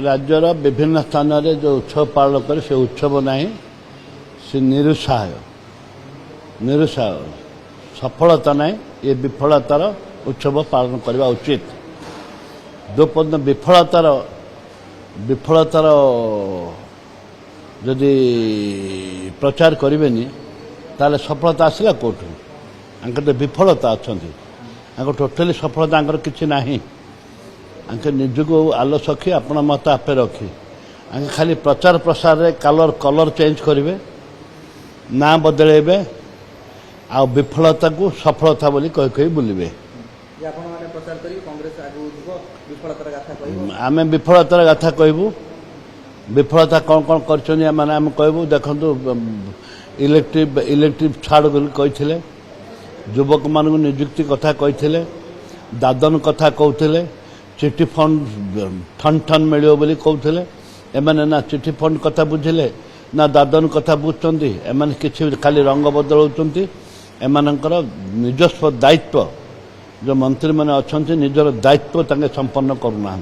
राज्यर विभिन्न स्थान में जो उत्सव पालन करे से उत्सव नहीं से निरुत्साह सफलता नहीं ये विफलतार उत्सव पालन करने उचित जो पर्यटन विफलतार जदि प्रचार करेंगे ताले सफलता आसला कौटू तो विफलता अच्छा टोटाली सफलता किसी ना निजक आलसखी आपण मत आपे रखी खाली प्रचार प्रसार कलर चेंज करेंगे ना बदलेबे आ विफलता को सफलता बोली कही बुलवे आम विफलतार गाथा कहबू विफलता कौन कौन कर कहबू देखु इलेक्ट्रिक छाड़ कहते युवक मान निजुक्ति कथा कहते दादन कथा कहते चिठी फंड ठन ठन मिलो बोली कहते एमाने ना चिठी फंड कथा बुझिले ना दादन कथा बुझुंट एमाने किसी खाली रंग बदलाउंट एमानकर निजस्व दायित्व जो मंत्री मैंने अच्छा निजर दायित्व संपन्न करूना।